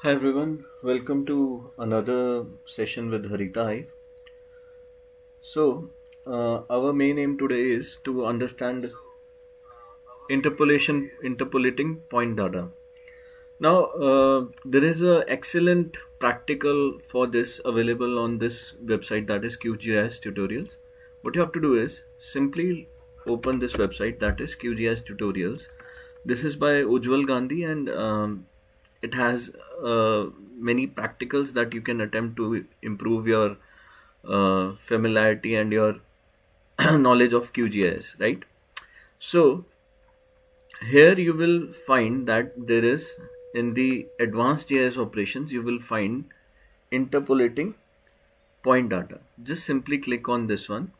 Hi everyone, welcome to another session with Harita Hive. Our main aim today is to understand interpolating point data. Now, there is a excellent practical for this available on this website, that is QGIS tutorials. What you have to do is simply open this website, that is QGIS tutorials. This is by Ujjwal Gandhi, and it has many practicals that you can attempt to improve your familiarity and your knowledge of QGIS, right? So here you will find that there is, in the advanced GIS operations, you will find interpolating point data. Just simply click on this one.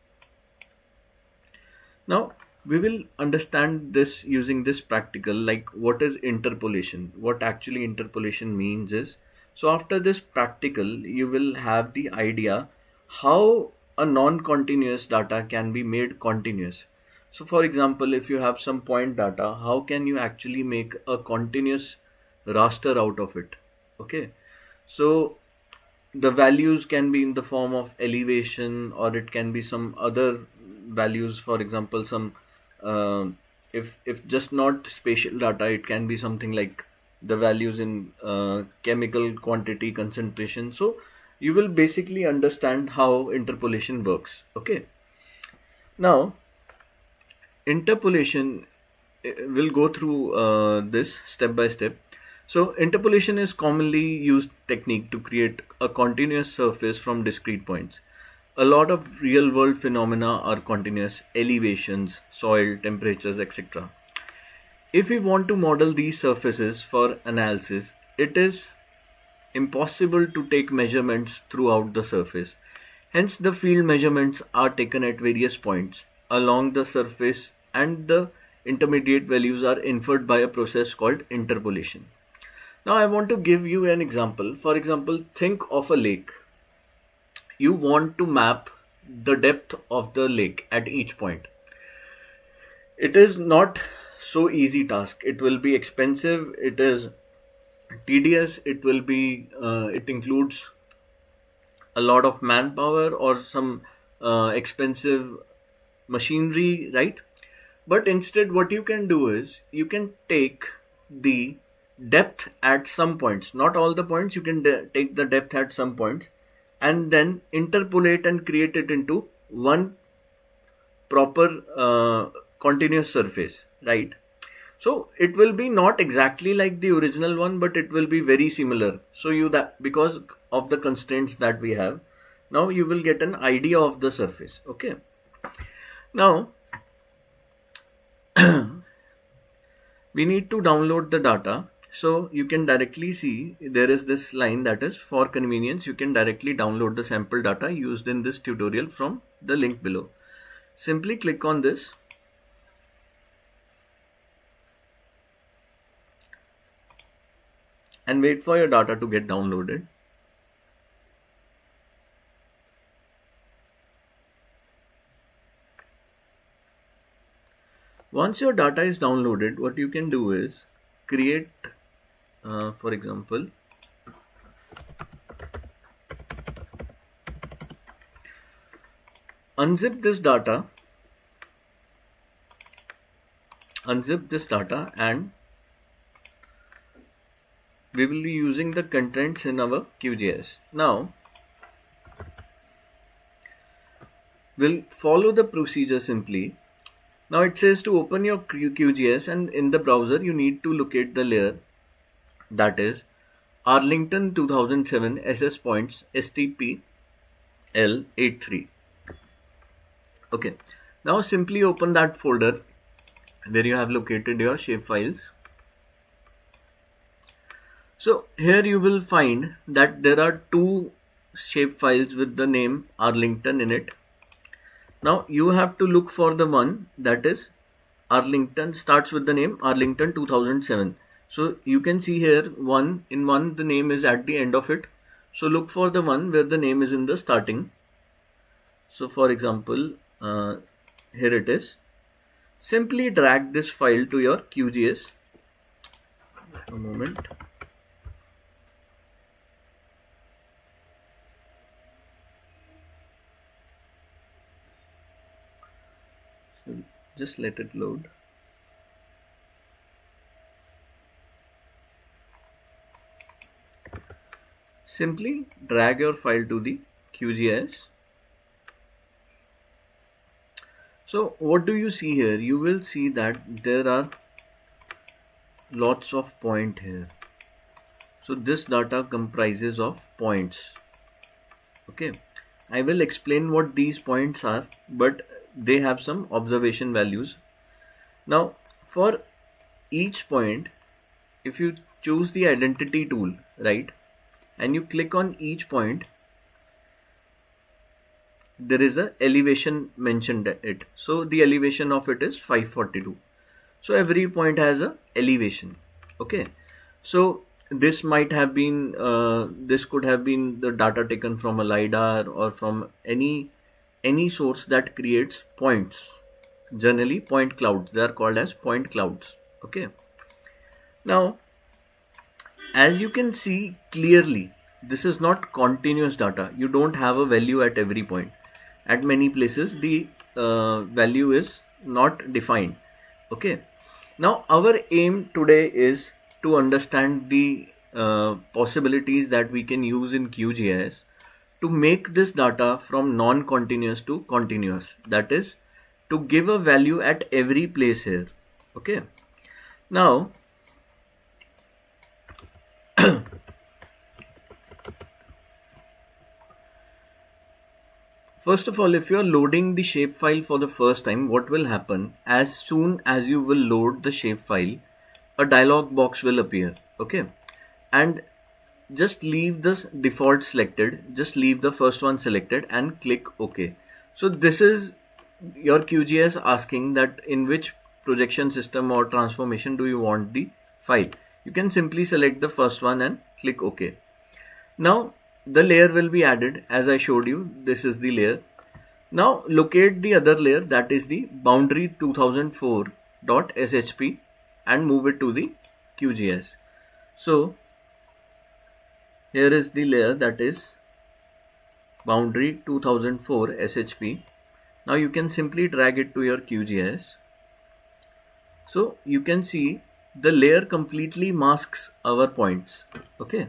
Now we will understand this using this practical, like what is interpolation. What actually interpolation means is, so after this practical you will have the idea how a non-continuous data can be made continuous. So for example, if you have some point data, how can you actually make a continuous raster out of it? Okay, so the values can be in the form of elevation, or it can be some other values. For example, some if just not spatial data, it can be something like the values in chemical quantity, concentration. So you will basically understand how interpolation works. Okay, now interpolation, will go through this step by step. So interpolation is commonly used technique to create a continuous surface from discrete points. A lot of real world phenomena are continuous: elevations, soil, temperatures, etc. If we want to model these surfaces for analysis, it is impossible to take measurements throughout the surface. Hence, the field measurements are taken at various points along the surface, and the intermediate values are inferred by a process called interpolation. Now, I want to give you an example. For example, think of a lake. You want to map the depth of the lake at each point. It is not so easy task. It will be expensive. It is tedious. It includes a lot of manpower or some expensive machinery, right? But instead, what you can do is you can take the depth at some points, not all the points. You can take the depth at some points and then interpolate and create it into one proper continuous surface, right? So it will be not exactly like the original one, but it will be very similar. So you, that because of the constraints that we have, now you will get an idea of the surface. Okay, now we need to download the data. So you can directly see there is this line, that is, for convenience you can directly download the sample data used in this tutorial from the link below. Simply click on this and wait for your data to get downloaded. Once your data is downloaded, what you can do is create, for example, unzip this data, and we will be using the contents in our QGIS. Now we'll follow the procedure simply. Now it says to open your QGIS, and in the browser you need to locate the layer, that is Arlington 2007 SS points STPL83. Okay, now simply open that folder where you have located your shapefiles. So here you will find that there are two shapefiles with the name Arlington in it. Now you have to look for the one that is Arlington, starts with the name Arlington 2007. So you can see here, one the name is at the end of it. So look for the one where the name is in the starting. So for example, here it is. Simply drag this file to your QGIS. A moment. Just let it load. Simply drag your file to the QGIS. So what do you see here? You will see that there are lots of points here. So this data comprises of points. Okay, I will explain what these points are, but they have some observation values. Now for each point, if you choose the identity tool, right, and you click on each point, there is a elevation mentioned it. So the elevation of it is 542. So every point has a elevation. Okay, so this might have been this could have been the data taken from a lidar or from any source that creates points. Generally point clouds, they are called as point clouds. Okay, now as you can see clearly, this is not continuous data. You don't have a value at every point. At many places the value is not defined. Okay, now our aim today is to understand the possibilities that we can use in QGIS to make this data from non-continuous to continuous, that is to give a value at every place here. Okay, now first of all, if you are loading the shapefile for the first time, what will happen? As soon as you will load the shapefile, a dialog box will appear. Okay, and just leave this default selected, just leave the first one selected and click OK. So this is your QGIS asking that in which projection system or transformation do you want the file. You can simply select the first one and click OK. Now the layer will be added. As I showed you, this is the layer. Now locate the other layer, that is the boundary 2004.shp, and move it to the QGIS. So here is the layer, that is boundary 2004 shp. Now you can simply drag it to your QGIS. So you can see the layer completely masks our points. Okay,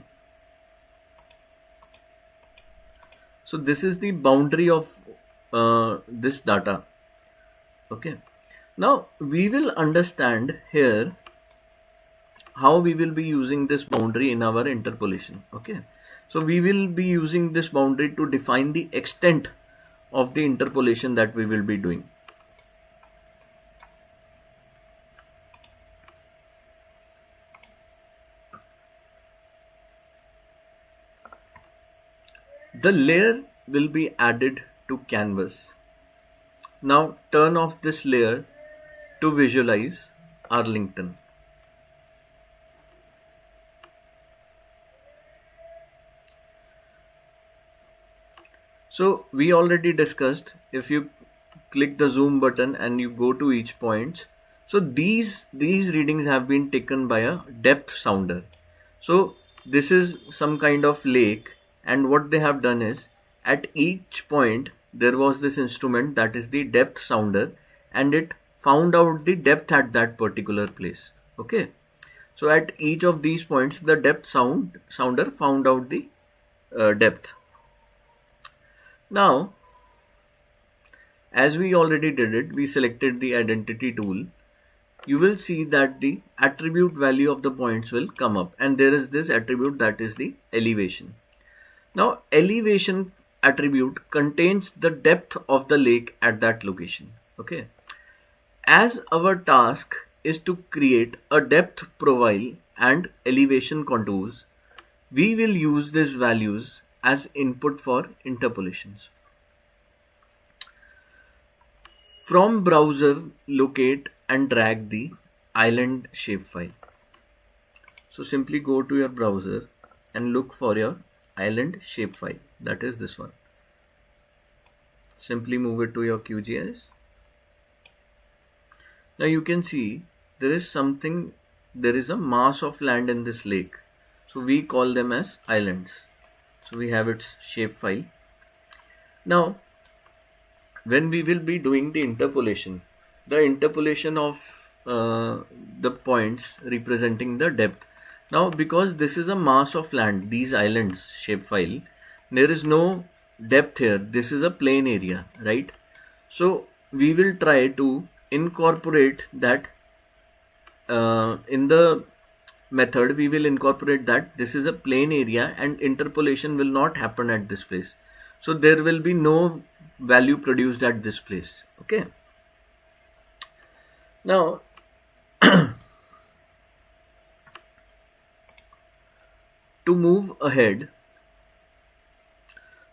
so this is the boundary of this data. Okay, now we will understand here how we will be using this boundary in our interpolation. Okay, so we will be using this boundary to define the extent of the interpolation that we will be doing. The layer will be added to canvas. Now turn off this layer to visualize Arlington. So we already discussed, if you click the zoom button and you go to each point, so these readings have been taken by a depth sounder. So this is some kind of lake, and what they have done is at each point there was this instrument, that is the depth sounder, and it found out the depth at that particular place. Okay, so at each of these points the depth sounder found out the depth. Now as we already did it, we selected the identity tool. You will see that the attribute value of the points will come up, and there is this attribute, that is the elevation. Now elevation attribute contains the depth of the lake at that location. Okay, as our task is to create a depth profile and elevation contours, we will use these values as input for interpolations. From browser, locate and drag the island shapefile. So simply go to your browser and look for your island shapefile, that is this one. Simply move it to your QGIS. Now you can see there is something, there is a mass of land in this lake. So we call them as islands. So we have its shapefile. Now when we will be doing the interpolation, the interpolation of the points representing the depth. Now, because this is a mass of land, these islands shapefile, there is no depth here. This is a plain area, right? So we will try to incorporate that in the method. We will incorporate that this is a plain area and interpolation will not happen at this place. So there will be no value produced at this place. Okay. Now, to move ahead,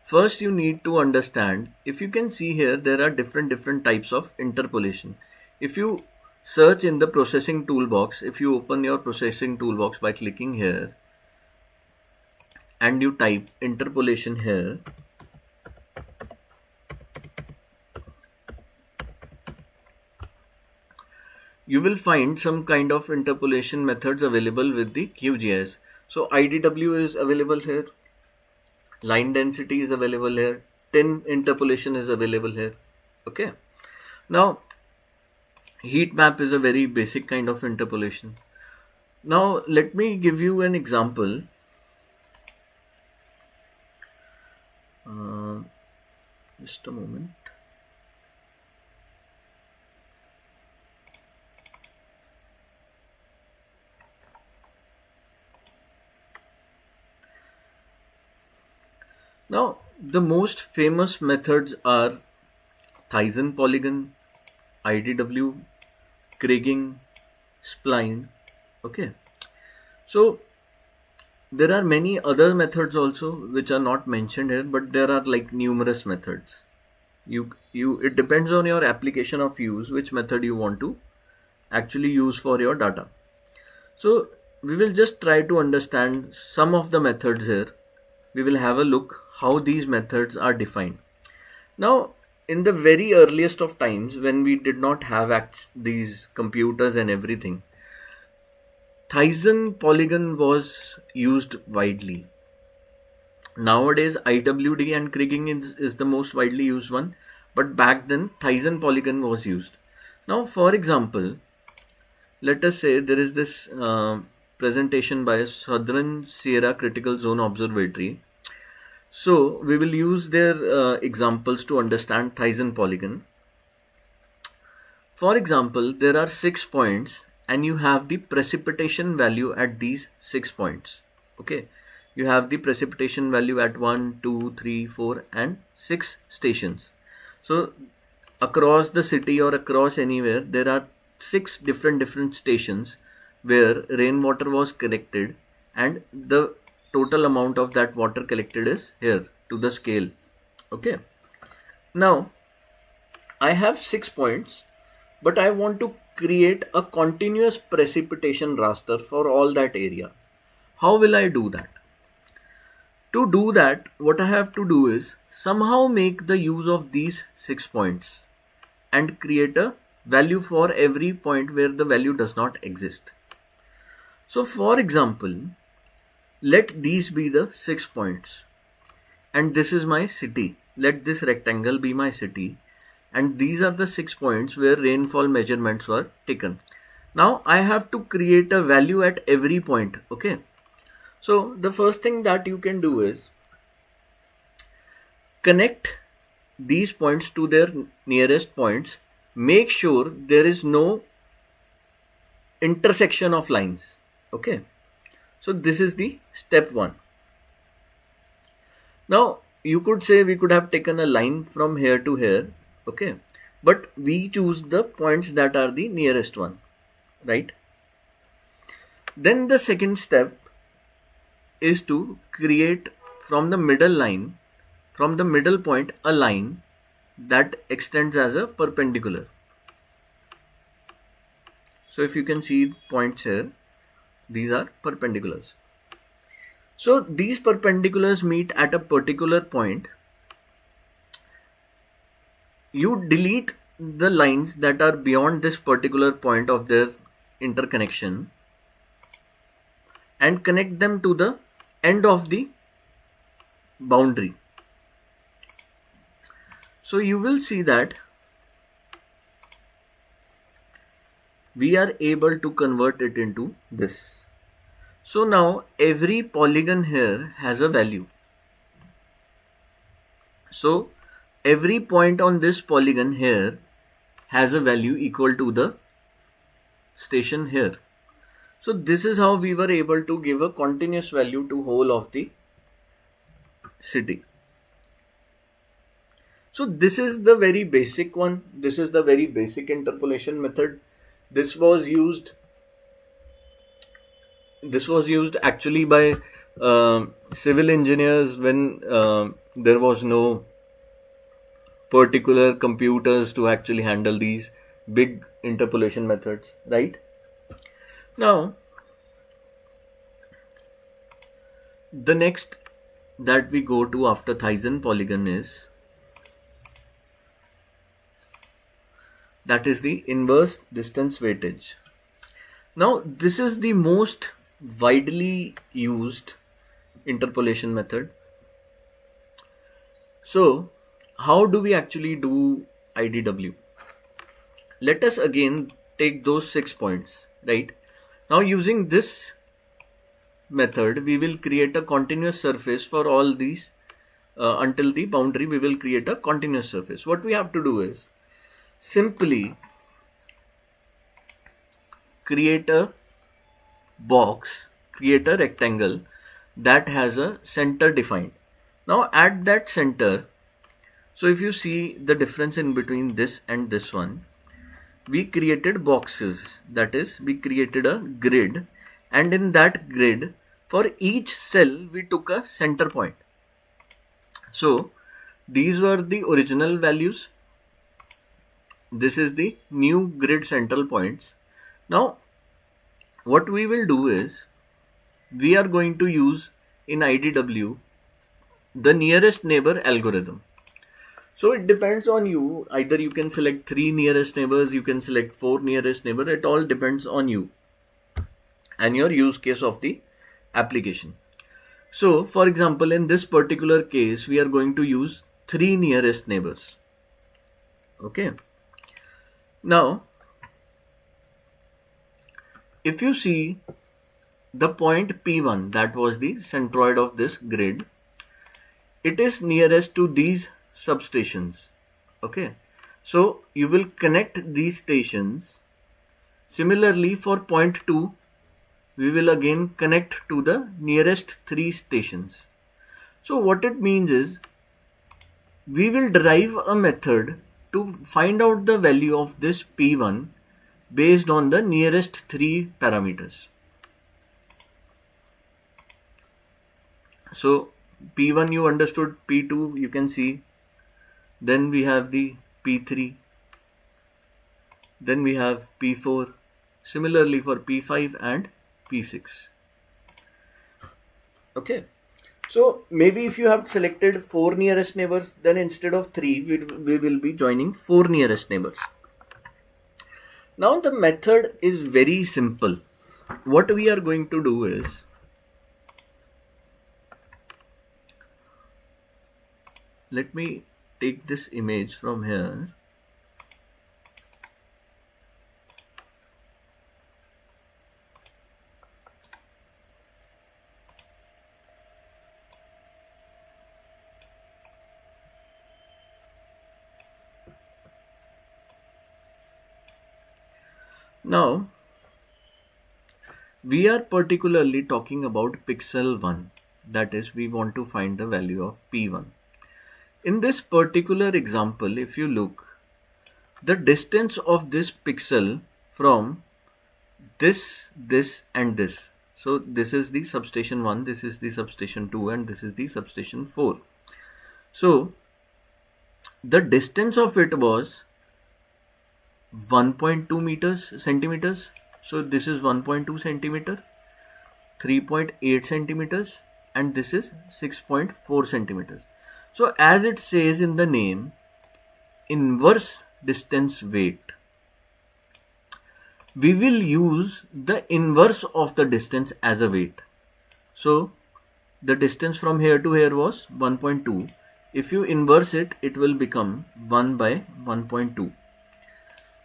first you need to understand, if you can see here, there are different types of interpolation. If you search in the processing toolbox, if you open your processing toolbox by clicking here and you type interpolation here, you will find some kind of interpolation methods available with the QGIS. So IDW is available here, line density is available here, tin interpolation is available here. Okay. Now, heat map is a very basic kind of interpolation. Now, let me give you an example. Just a moment. Now, the most famous methods are Thyssen polygon, IDW, kriging, spline. Okay. So there are many other methods also which are not mentioned here, but there are like numerous methods. It depends on your application of use, which method you want to actually use for your data. So we will just try to understand some of the methods here. We will have a look how these methods are defined. Now, in the very earliest of times, when we did not have these computers and everything, Thyssen polygon was used widely. Nowadays, IWD and kriging is the most widely used one, but back then Thyssen polygon was used. Now, for example, let us say there is this presentation by Southern Sierra Critical Zone Observatory. So we will use their examples to understand Thyssen polygon. For example, there are 6 points and you have the precipitation value at these 6 points. Okay, you have the precipitation value at 1, 2, 3, 4 and 6 stations. So across the city or across anywhere, there are 6 different stations where rainwater was collected, and the total amount of that water collected is here to the scale. Okay. Now, I have 6 points, but I want to create a continuous precipitation raster for all that area. How will I do that? To do that, what I have to do is somehow make the use of these 6 points and create a value for every point where the value does not exist. So for example, let these be the 6 points and this is my city. Let this rectangle be my city and these are the 6 points where rainfall measurements were taken. Now I have to create a value at every point. Okay. So the first thing that you can do is connect these points to their nearest points. Make sure there is no intersection of lines. Okay. So this is the step 1. Now you could say we could have taken a line from here to here. Okay. But we choose the points that are the nearest one. Right. Then the second step is to create from the middle line, from the middle point, a line that extends as a perpendicular. So if you can see points here, these are perpendiculars. So these perpendiculars meet at a particular point. You delete the lines that are beyond this particular point of their interconnection and connect them to the end of the boundary. So you will see that we are able to convert it into this. So now every polygon here has a value. So every point on this polygon here has a value equal to the station here. So this is how we were able to give a continuous value to whole of the city. So this is the very basic one. This is the very basic interpolation method. This was used actually by civil engineers when there was no particular computers to actually handle these big interpolation methods, right? Now, the next that we go to after Thyssen polygon is the inverse distance weightage. Now, this is the most widely used interpolation method. So, how do we actually do IDW? Let us again take those 6 points, right? Now, using this method, we will create a continuous surface for all these until the boundary. We will create a continuous surface. What we have to do is simply create a box, create a rectangle that has a center defined. Now at that center, so if you see the difference in between this and this one, we created boxes, that is we created a grid, and in that grid for each cell we took a center point. So these were the original values. This is the new grid central points. Now what we will do is we are going to use in IDW the nearest neighbor algorithm. So it depends on you. Either you can select 3 nearest neighbors, you can select 4 nearest neighbor. It all depends on you and your use case of the application. So for example, in this particular case, we are going to use 3 nearest neighbors. Okay. Now, if you see the point P1, that was the centroid of this grid, it is nearest to these substations. Okay, so you will connect these stations. Similarly, for point 2, we will again connect to the nearest 3 stations. So what it means is we will derive a method to find out the value of this P1 based on the nearest 3 parameters. So P1 you understood, P2 you can see, then we have the P3, then we have P4, similarly for P5 and P6. Okay, so maybe if you have selected 4 nearest neighbors, then instead of 3 we will be joining 4 nearest neighbors. Now the method is very simple. What we are going to do is let me take this image from here. Now, we are particularly talking about pixel 1, that is we want to find the value of P1. In this particular example, if you look, the distance of this pixel from this and this. So this is the substation 1, this is the substation 2 and this is the substation 4. So the distance of it was 1.2 centimeters. So this is 1.2 centimeter, 3.8 centimeters and this is 6.4 centimeters. So as it says in the name, inverse distance weight, we will use the inverse of the distance as a weight. So the distance from here to here was 1.2. If you inverse it, it will become 1 by 1.2.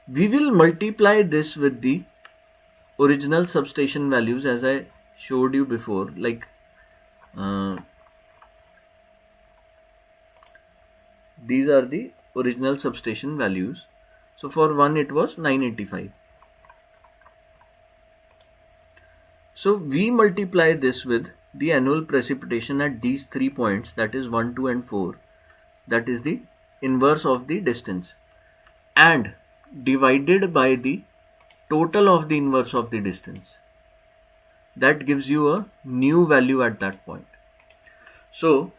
We will multiply this with the original substation values as I showed you before, like these are the original substation values. So for one it was 985. So we multiply this with the annual precipitation at these 3 points, that is 1, 2 and 4, that is the inverse of the distance, and divided by the total of the inverse of the distance. That gives you a new value at that point. So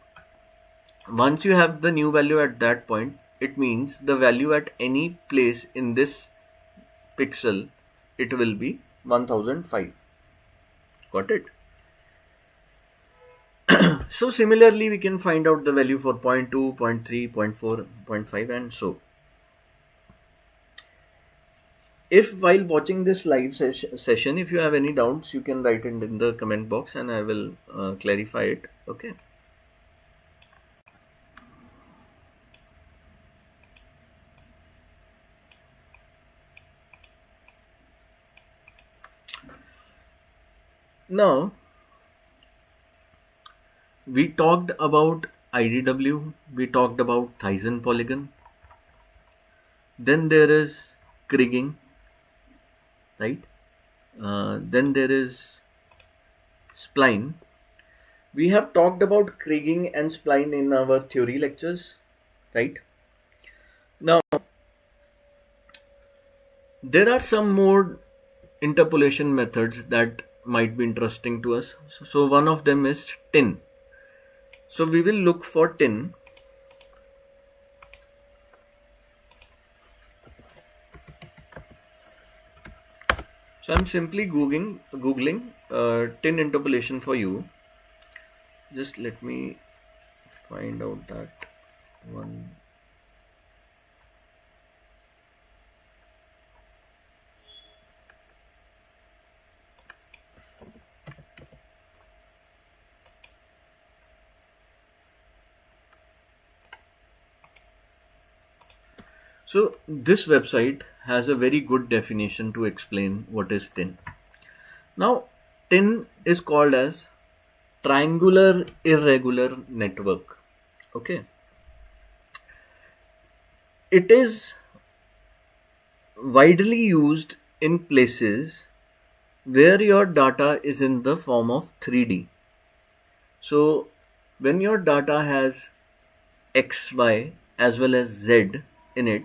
once you have the new value at that point, it means the value at any place in this pixel, it will be 1005. Got it? So similarly, we can find out the value for 0.2, 0.3, 0.4, 0.5 and so. If while watching this live session, if you have any doubts, you can write it in the comment box and I will clarify it. Okay. Now, we talked about IDW, we talked about Thyssen polygon. Then there is kriging, right? Then there is spline. We have talked about kriging and spline in our theory lectures, right? Now, there are some more interpolation methods that might be interesting to us. So one of them is tin. So we will look for tin. So I'm simply googling tin interpolation for you. Just let me find out that one. So this website has a very good definition to explain what is tin. Now, tin is called as triangular irregular network. Okay. It is widely used in places where your data is in the form of 3D. So when your data has X, Y as well as Z in it,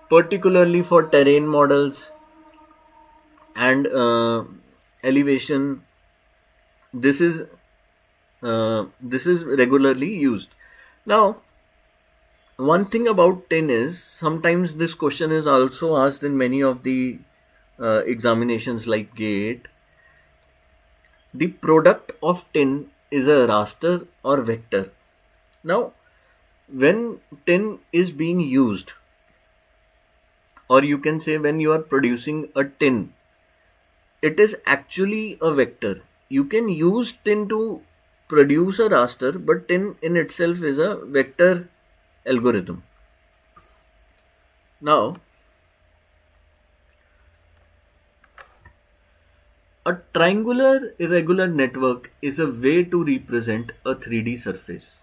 particularly for terrain models and elevation, this is regularly used. Now, one thing about tin is sometimes this question is also asked in many of the examinations like GATE. The product of tin is a raster or vector. Now, when tin is being used, or you can say when you are producing a tin, it is actually a vector. You can use tin to produce a raster, but tin in itself is a vector algorithm. Now, a triangular irregular network is a way to represent a 3D surface,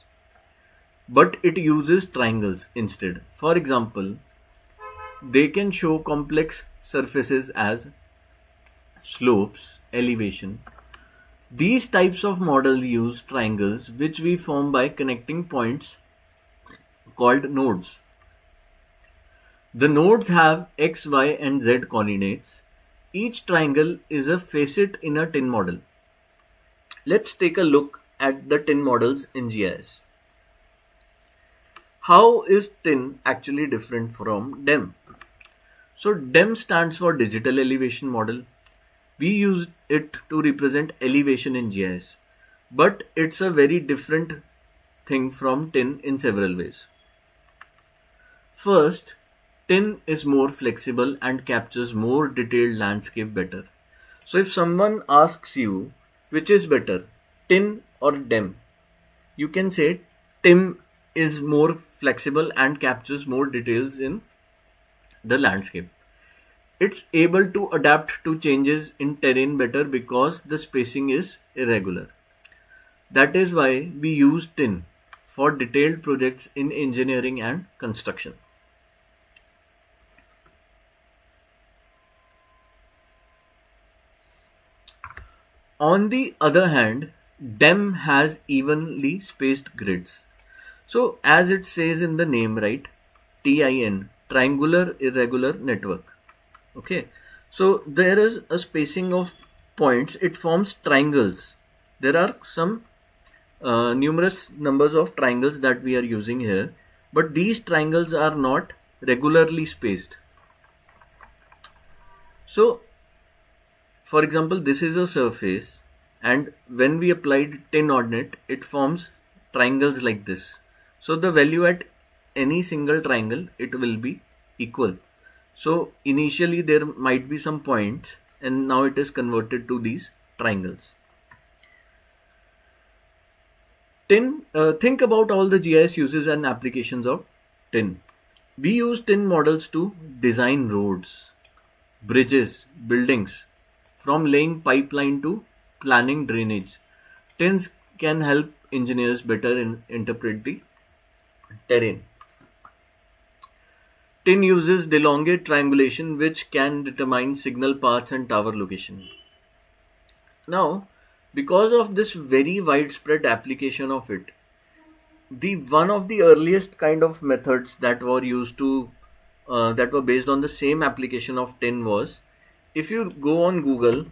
but it uses triangles instead. For example, they can show complex surfaces as slopes, elevation. These types of models use triangles which we form by connecting points called nodes. The nodes have x, y and z coordinates. Each triangle is a facet in a tin model. Let's take a look at the tin models in GIS. How is tin actually different from DEM? So DEM stands for Digital Elevation Model. We use it to represent elevation in GIS, but it's a very different thing from tin in several ways. First, tin is more flexible and captures more detailed landscape better. So if someone asks you which is better, tin or DEM, you can say tin is more flexible and captures more details in the landscape. It's able to adapt to changes in terrain better because the spacing is irregular. That is why we use tin for detailed projects in engineering and construction. On the other hand, DEM has evenly spaced grids. So, as it says in the name, right? TIN, triangular irregular network. Okay, so there is a spacing of points, it forms triangles. There are some numerous numbers of triangles that we are using here, but these triangles are not regularly spaced. So, for example, this is a surface, and when we applied tin on it, it forms triangles like this. So, the value at any single triangle, it will be equal. So, initially there might be some points, and now it is converted to these triangles. Think about all the GIS uses and applications of tin. We use tin models to design roads, bridges, buildings, from laying pipeline to planning drainage. Tins can help engineers better interpret the terrain. Tin uses DeLonghi triangulation, which can determine signal paths and tower location. Now, because of this very widespread application of it, the one of the earliest kind of methods that were used to that were based on the same application of tin was, if you go on Google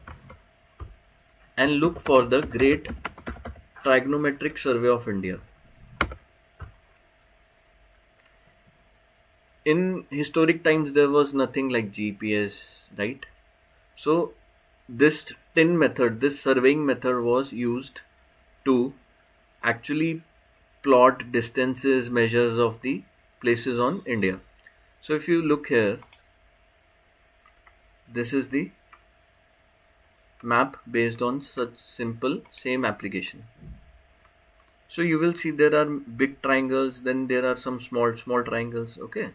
and look for the Great Trigonometric Survey of India. In historic times, there was nothing like GPS, right? So, this tin method, this surveying method was used to actually plot distances, measures of the places on India. So, if you look here, this is the map based on such simple same application. So you will see there are big triangles, then there are some small triangles. Okay,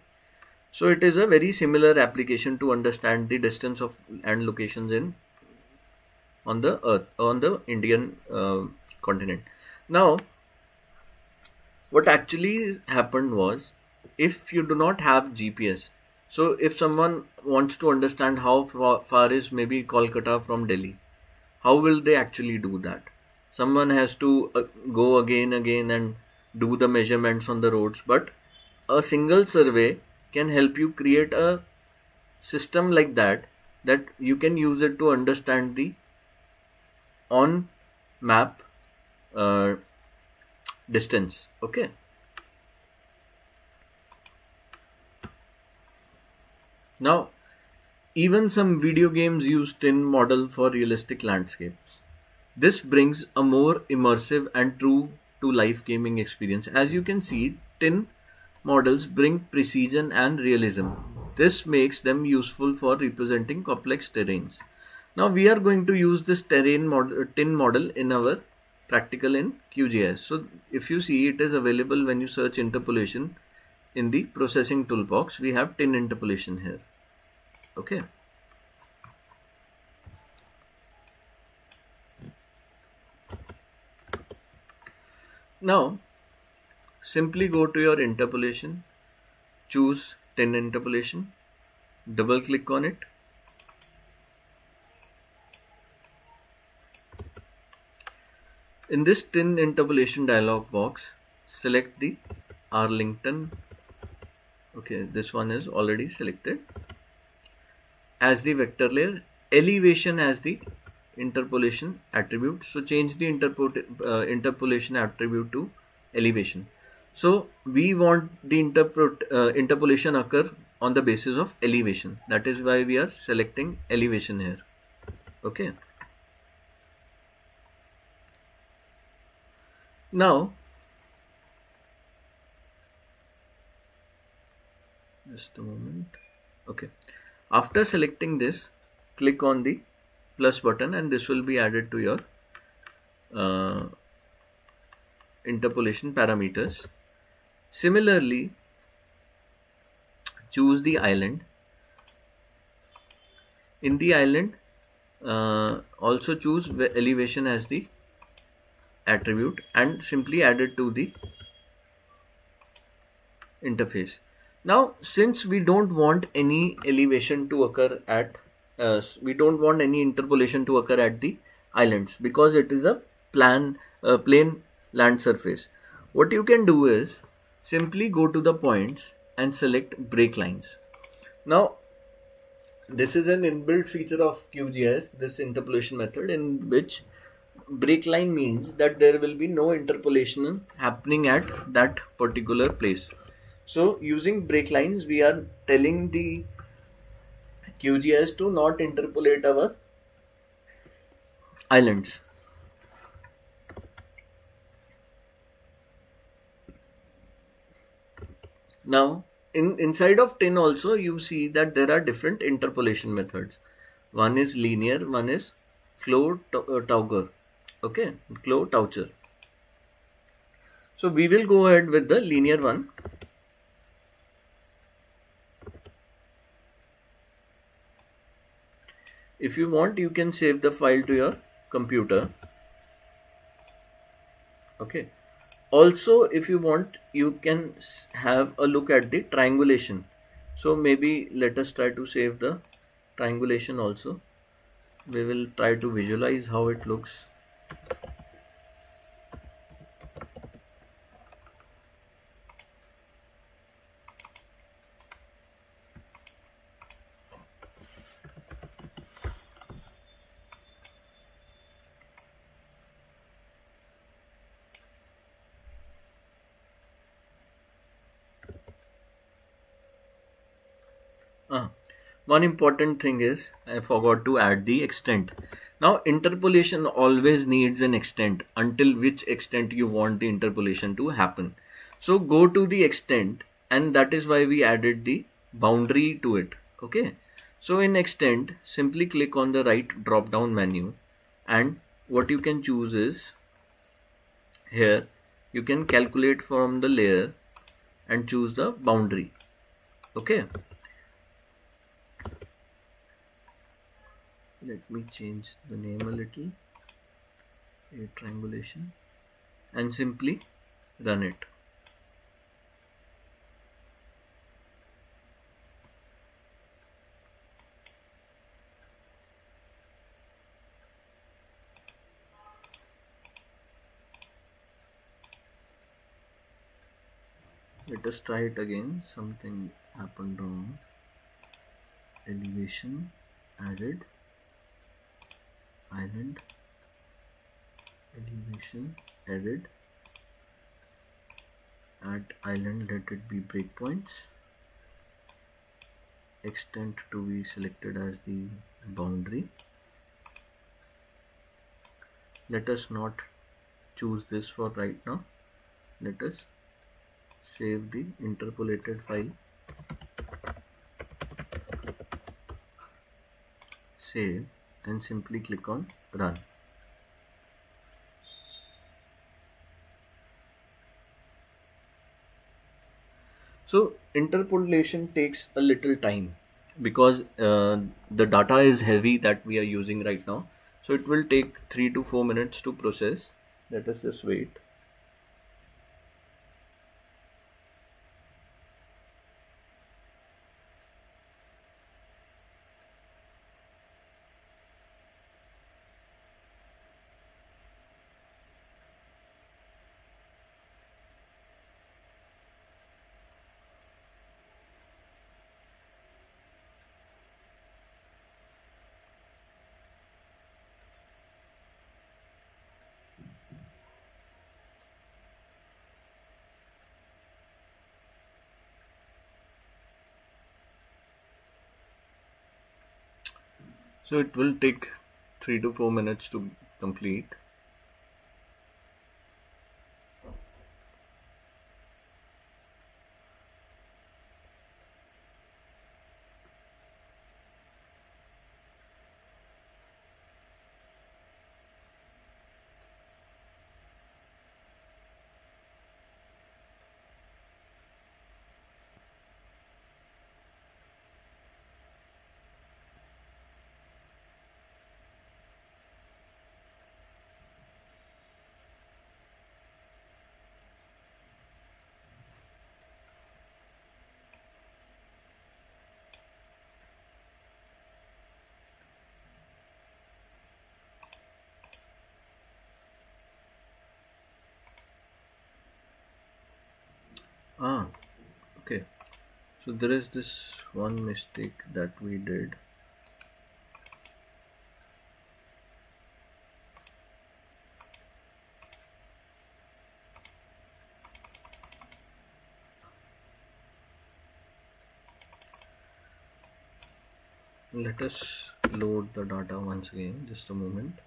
so it is a very similar application to understand the distance of and locations in on the earth, on the Indian continent. Now, what actually happened was, if you do not have GPS, so if someone wants to understand how far is maybe Kolkata from Delhi, how will they actually do that? Someone has to go again and do the measurements on the roads, but a single survey can help you create a system like that, that you can use it to understand the on map uh, distance. Okay, now even some video games use tin model for realistic landscapes. This brings a more immersive and true to life gaming experience. As you can see, tin models bring precision and realism. This makes them useful for representing complex terrains. Now we are going to use this tin model in our practical in QGIS. So if you see, it is available when you search interpolation in the processing toolbox. We have tin interpolation here. Okay. Now, simply go to your interpolation, choose tin interpolation, double click on it. In this tin interpolation dialog box, select the Arlington. Okay, this one is already selected as the vector layer, elevation as the interpolation attribute. So change the interpolation attribute to elevation. So we want the interpolation occur on the basis of elevation. That is why we are selecting elevation here. Okay. Now, just a moment. Okay. After selecting this, click on the plus button and this will be added to your interpolation parameters. Similarly, choose the island In the island, also choose elevation as the attribute and simply add it to the interface. Now, since we don't want any elevation to occur at, we don't want any interpolation to occur at the islands because it is a plain land surface. What you can do is simply go to the points and select break lines. Now, this is an inbuilt feature of QGIS, this interpolation method, in which break line means that there will be no interpolation happening at that particular place. So using break lines, we are telling the QGIS to not interpolate our islands. Now, inside of tin also, you see that there are different interpolation methods. One is linear, one is Tauger. Okay, Taucher. So we will go ahead with the linear one. If you want, you can save the file to your computer. Okay. Also, if you want, you can have a look at the triangulation. So maybe let us try to save the triangulation also. We will try to visualize how it looks. One important thing is I forgot to add the extent. Now interpolation always needs an extent until which extent you want the interpolation to happen. So go to the extent, and that is why we added the boundary to it. Okay. So in extent, simply click on the right drop down menu, and what you can choose is here you can calculate from the layer and choose the boundary. Okay. Let me change the name a little, a triangulation, and simply run it. Let us try it again. Something happened wrong. Elevation added, island, elevation added, add island, let it be breakpoints, extent to be selected as the boundary. Let us not choose this for right now. Let us save the interpolated file, save, and simply click on run. So interpolation takes a little time because the data is heavy that we are using right now. So it will take 3 to 4 minutes to process. Let us just wait. So it will take 3 to 4 minutes to complete. Ah, okay. So there is this one mistake that we did. Let us load the data once again, just a moment.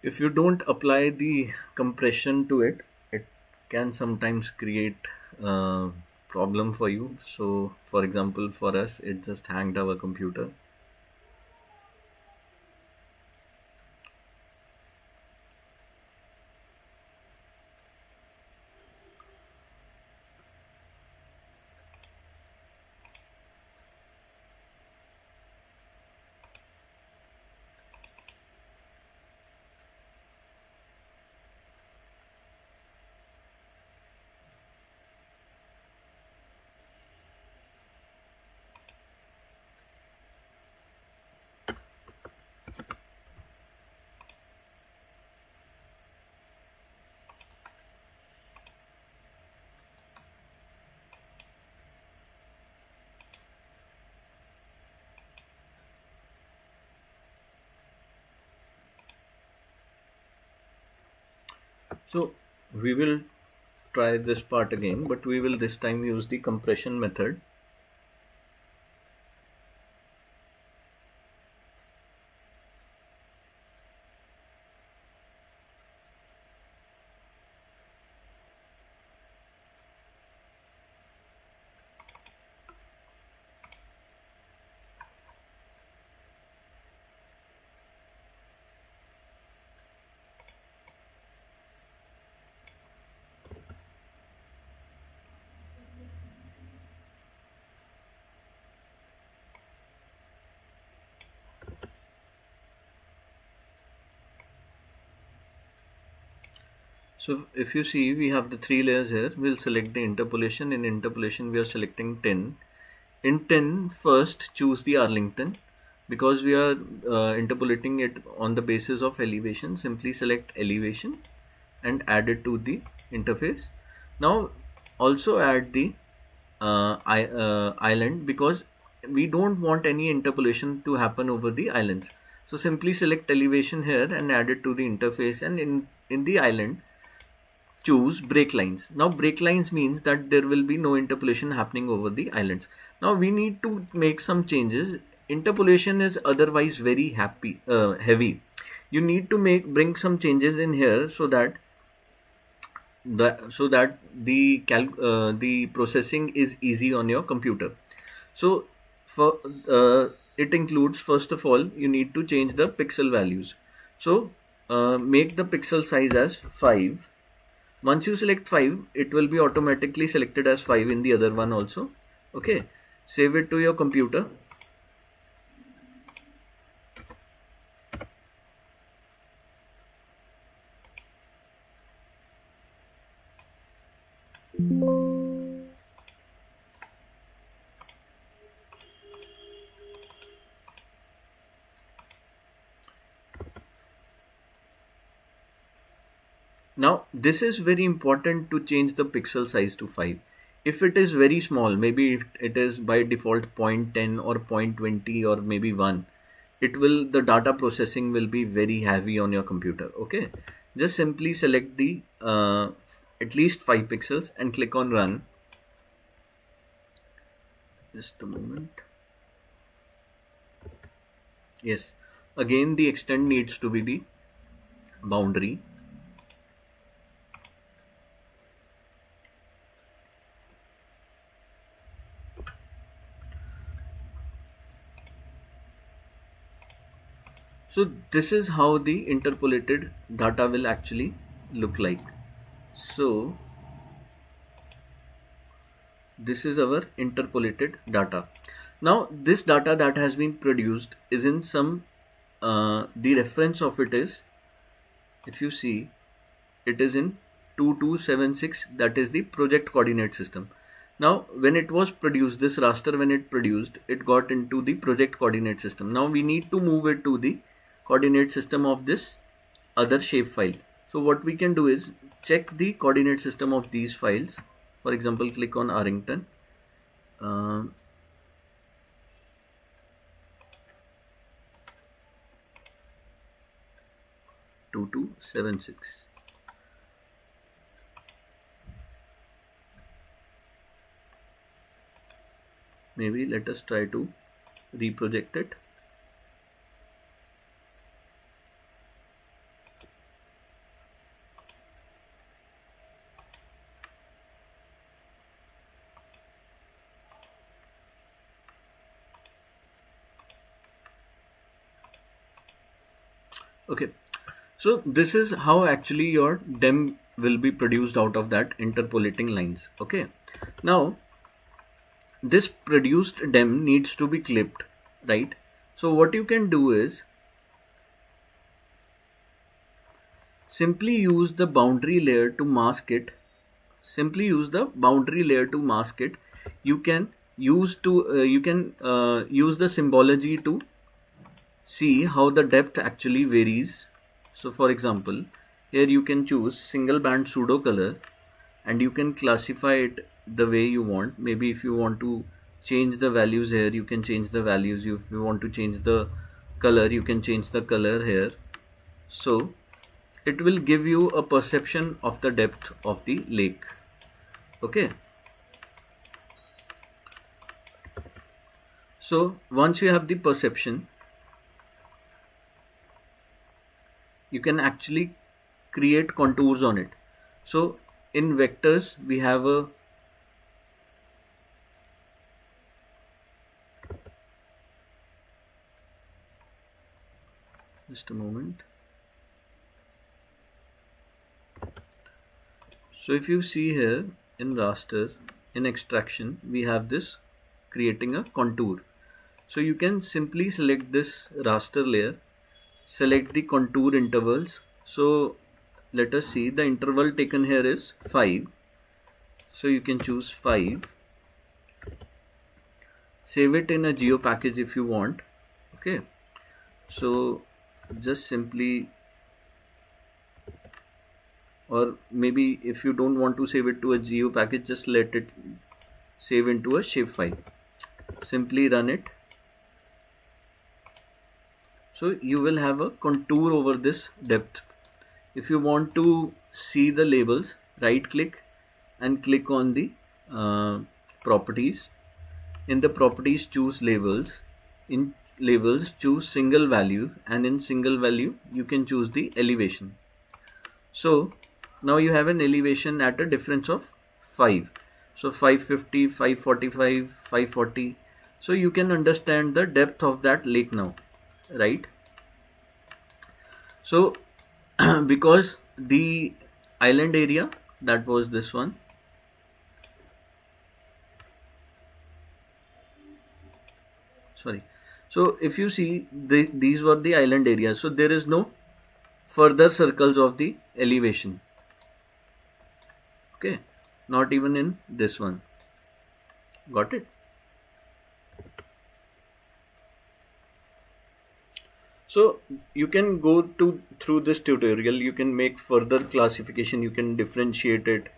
If you don't apply the compression to it, it can sometimes create a problem for you. So for example, for us, it just hanged our computer. So we will try this part again, but we will this time use the compression method. So if you see, we have the three layers here. We'll select the interpolation. In interpolation, we are selecting 10. In 10, first choose the Arlington. Because we are interpolating it on the basis of elevation, simply select elevation and add it to the interface. Now also add the island, because we don't want any interpolation to happen over the islands. So simply select elevation here and add it to the interface, and in the island choose break lines. Now break lines means that there will be no interpolation happening over the islands. Now we need to make some changes. Interpolation is otherwise very heavy. You need to bring some changes in here so that the processing is easy on your computer. So for it includes, first of all, you need to change the pixel values. So make the pixel size as 5. Once you select 5, it will be automatically selected as 5 in the other one also. Okay, save it to your computer. Now this is very important to change the pixel size to 5. If it is very small, maybe if it is by default 0.10 or 0.20 or maybe 1, the data processing will be very heavy on your computer. Okay, just simply select the at least 5 pixels and click on run. Just a moment. Yes, again the extent needs to be the boundary. So this is how the interpolated data will actually look like. So this is our interpolated data. Now this data that has been produced is in some the reference of it is, if you see, it is in 2276, that is the project coordinate system. Now when it was produced, this raster, when it produced, it got into the project coordinate system. Now we need to move it to the coordinate system of this other shapefile. So what we can do is check the coordinate system of these files. For example, click on Arrington. 2276. Maybe let us try to reproject it. Okay, so this is how actually your DEM will be produced out of that interpolating lines. Okay, now this produced DEM needs to be clipped, right? So what you can do is simply use the boundary layer to mask it. Simply use the boundary layer to mask it. You can use the symbology to see how the depth actually varies. So for example, here you can choose single band pseudo color and you can classify it the way you want. Maybe if you want to change the values here, you can change the values. If you want to change the color, you can change the color here. So it will give you a perception of the depth of the lake. Okay, so once you have the perception, you can actually create contours on it. So in vectors we have a just a moment. So if you see here in raster, in extraction, we have this creating a contour. So you can simply select this raster layer, select the contour intervals. So let us see, the interval taken here is 5. So you can choose 5. Save it in a geo package if you want. Okay, so just simply, or maybe if you don't want to save it to a geo package, just let it save into a shapefile. Simply run it. So you will have a contour over this depth. If you want to see the labels, right click and click on the properties. In the properties, choose labels. In labels, choose single value, and in single value you can choose the elevation. So now you have an elevation at a difference of 5. So 550, 545, 540. So you can understand the depth of that lake now, right? So because the island area, that was this one. Sorry. So if you see, these were the island areas. So there is no further circles of the elevation. Okay, not even in this one. Got it? So you can go through this tutorial, you can make further classification, you can differentiate it,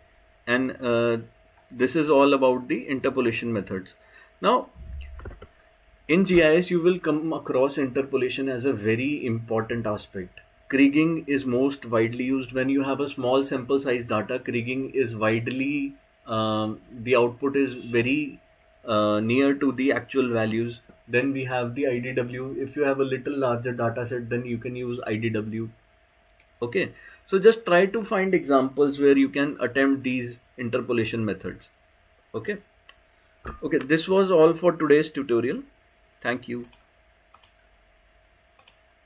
and this is all about the interpolation methods. Now in GIS you will come across interpolation as a very important aspect. Kriging is most widely used when you have a small sample size data. Kriging is widely, the output is very near to the actual values. Then we have the IDW. If you have a little larger data set, then you can use IDW. Okay, so just try to find examples where you can attempt these interpolation methods. Okay, this was all for today's tutorial. Thank you.